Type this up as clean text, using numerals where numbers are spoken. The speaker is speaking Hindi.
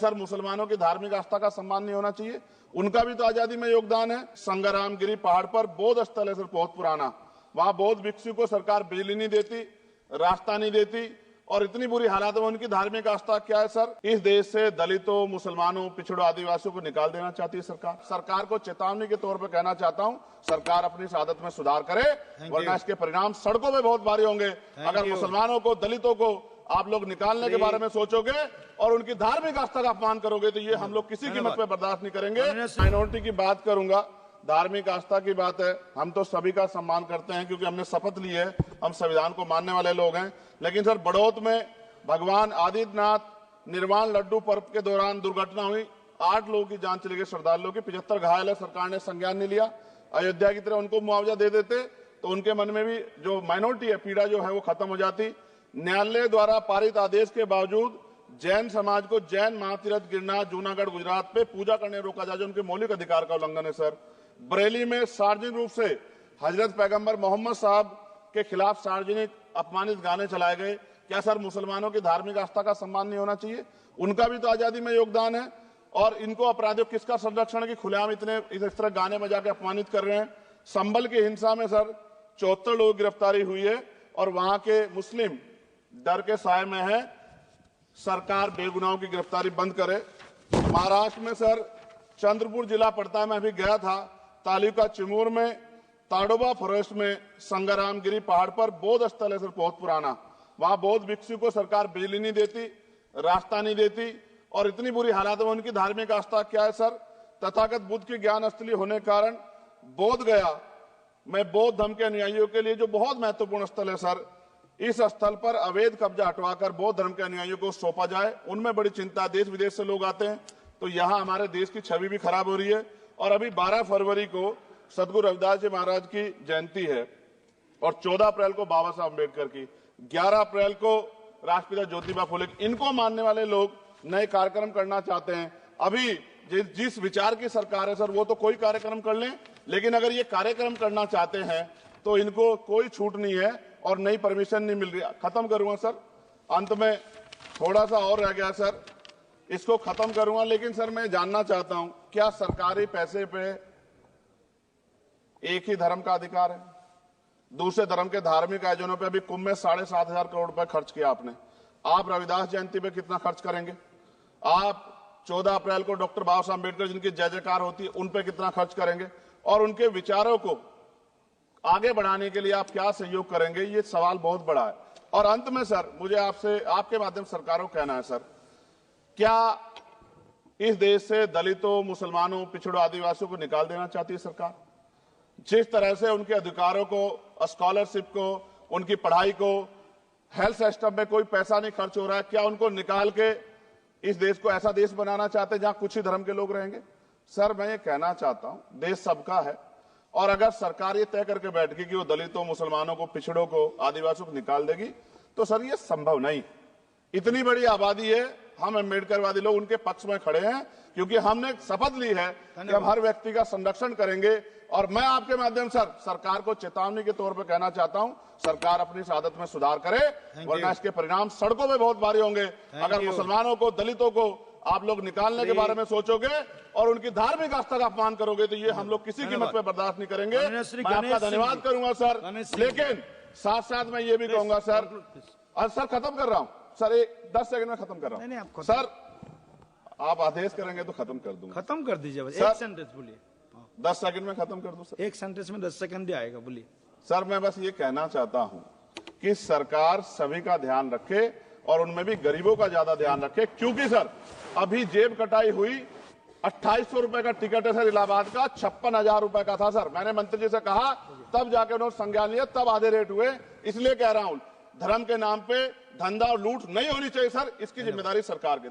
सर मुसलमानों की धार्मिक आस्था का सम्मान नहीं होना चाहिए? उनका भी तो आजादी में योगदान है। संग्राम गिरी पहाड़ पर बौद्ध स्थल है सर, बहुत पुराना। वहां बौद्ध भिक्षु को सरकार बिजली नहीं देती, रास्ता नहीं देती, और इतनी बुरी हालात में उनकी धार्मिक आस्था क्या है सर? इस देश से दलितों, मुसलमानों, पिछड़ों, आदिवासियों को निकाल देना चाहती है सरकार। सरकार को चेतावनी के तौर पर कहना चाहता हूं, सरकार अपनी इस आदत में सुधार करे, वरना इसके परिणाम सड़कों में बहुत भारी होंगे। अगर मुसलमानों को, दलितों को आप लोग निकालने के बारे में सोचोगे और उनकी धार्मिक आस्था का अपमान करोगे तो ये हम लोग किसी कीमत पे बर्दाश्त नहीं करेंगे। माइनॉरिटी की बात करूंगा, धार्मिक आस्था की बात है, हम तो सभी का सम्मान करते हैं क्योंकि हमने शपथ ली है, हम संविधान को मानने वाले लोग हैं। लेकिन सर बड़ौत में भगवान आदित्यनाथ निर्वाण लड्डू पर्व के दौरान दुर्घटना हुई, 8 लोगों की जान चली गई, श्रद्धालुओं की 75 घायल है, सरकार ने संज्ञान नहीं लिया। अयोध्या की तरह उनको मुआवजा दे देते तो उनके मन में भी जो माइनॉरिटी है, पीड़ा जो है वो खत्म हो जाती। न्यायालय द्वारा पारित आदेश के बावजूद जैन समाज को जैन महातीर्थ गिरनार जूनागढ़ गुजरात पे पूजा करने रोका जाए, जो उनके मौलिक अधिकार का उल्लंघन है सर। बरेली में सार्वजनिक रूप से हजरत पैगंबर मोहम्मद साहब के खिलाफ सार्वजनिक अपमानित गाने चलाए गए। क्या सर मुसलमानों की धार्मिक आस्था का सम्मान नहीं होना चाहिए? उनका भी तो आजादी में योगदान है। और इनको अपराधियों किसका संरक्षण की खुलेआम इतने इस तरह गाने बजा के अपमानित कर रहे हैं? संभल की हिंसा में सर 74 लोगों की गिरफ्तारी हुई है और वहां के मुस्लिम डर के साए में है। सरकार बेगुनाहों की गिरफ्तारी बंद करे। महाराष्ट्र में सर चंद्रपुर जिला पड़ता है, मैं अभी गया था, तालुका चिमूर में ताडोबा फॉरेस्ट में संग्राम गिरी पहाड़ पर बौद्ध स्थल है सर, बहुत पुराना। वहां बौद्ध भिक्षु को सरकार बिजली नहीं देती, रास्ता नहीं देती, और इतनी बुरी हालात में उनकी धार्मिक आस्था क्या है सर? तथागत बुद्ध की ज्ञान स्थली होने के कारण बोध गया में बौद्ध धर्म के अनुयायियों के लिए जो बहुत महत्वपूर्ण स्थल है सर, इस स्थल पर अवैध कब्जा हटवाकर बौद्ध धर्म के अनुयायियों को सौंपा जाए। उनमें बड़ी चिंता, देश विदेश से लोग आते हैं, तो यहाँ हमारे देश की छवि भी खराब हो रही है। और अभी 12 फरवरी को सदगुरु रविदास जी महाराज की जयंती है और 14 अप्रैल को बाबा साहब अम्बेडकर की, 11 अप्रैल को राष्ट्रपिता ज्योतिबा फुले। इनको मानने वाले लोग नए कार्यक्रम करना चाहते हैं। अभी जिस विचार की सरकार है सर, वो तो कोई कार्यक्रम कर लें, लेकिन अगर ये कार्यक्रम करना चाहते हैं तो इनको कोई छूट नहीं है और नई परमिशन नहीं मिल रही। खत्म करूंगा सर, अंत में थोड़ा सा और रह गया सर, इसको खत्म करूंगा। लेकिन सर मैं जानना चाहता हूं, क्या सरकारी पैसे पे एक ही धर्म का अधिकार है? दूसरे धर्म के धार्मिक आयोजनों पे अभी कुंभ में 7,500 करोड़ रुपए खर्च किया आपने। आप रविदास जयंती पे कितना खर्च करेंगे? आप 14 अप्रैल को डॉक्टर बाबा साहब अम्बेडकर जिनकी जय जयकार होती है उन पे कितना खर्च करेंगे? और उनके विचारों को आगे बढ़ाने के लिए आप क्या सहयोग करेंगे? ये सवाल बहुत बड़ा है। और अंत में सर मुझे आपसे, आपके माध्यम से सरकारों को कहना है सर, क्या इस देश से दलितों, मुसलमानों, पिछड़ों, आदिवासियों को निकाल देना चाहती है सरकार? जिस तरह से उनके अधिकारों को, स्कॉलरशिप को, उनकी पढ़ाई को, हेल्थ सिस्टम में कोई पैसा नहीं खर्च हो रहा है, क्या उनको निकाल के इस देश को ऐसा देश बनाना चाहते हैं जहां कुछ ही धर्म के लोग रहेंगे? सर मैं ये कहना चाहता हूं, देश सबका है, और अगर सरकार ये तय करके बैठेगी कि वो दलितों, मुसलमानों को, पिछड़ों को, आदिवासियों को निकाल देगी, तो सर ये संभव नहीं। इतनी बड़ी आबादी है, हम अम्बेडकरवादी लोग उनके पक्ष में खड़े हैं क्योंकि हमने शपथ ली है कि हम हर व्यक्ति का संरक्षण करेंगे। और मैं आपके माध्यम से सरकार को चेतावनी के तौर पर कहना चाहता हूं, सरकार अपनी इस आदत में सुधार करे, वरना इसके परिणाम सड़कों में बहुत भारी होंगे। अगर मुसलमानों को, दलितों को आप लोग निकालने के बारे में सोचोगे और उनकी धार्मिक आस्था का अपमान करोगे तो ये हम लोग किसी कीमत पे बर्दाश्त नहीं करेंगे। मैं आपका धन्यवाद करूंगा सर, लेकिन साथ साथ मैं ये भी कहूंगा सर, और सर खत्म कर रहा हूं सर, 10 सेकंड में खत्म कर रहा हूं सर, आप आदेश करेंगे तो खत्म कर दूंगा। खत्म कर दीजिए, एक सेंटेंस बोलिए। 10 सेकंड में खत्म कर दूं सर, एक सेंटेंस में 10 सेकंड ही आएगा, बोलिए। सर मैं बस ये कहना चाहता हूं कि सरकार सभी का ध्यान रखे और उनमें भी गरीबों का ज्यादा ध्यान रखे, क्योंकि सर अभी जेब कटाई हुई, 2800 रुपए का टिकट है सर इलाहाबाद का, 56,000 रुपए का था सर। मैंने मंत्री जी से कहा, तब जाके उन्होंने संज्ञान लिया, तब आधे रेट हुए। इसलिए कह रहा हूं, धर्म के नाम पे धंधा और लूट नहीं होनी चाहिए सर, इसकी जिम्मेदारी सरकार की।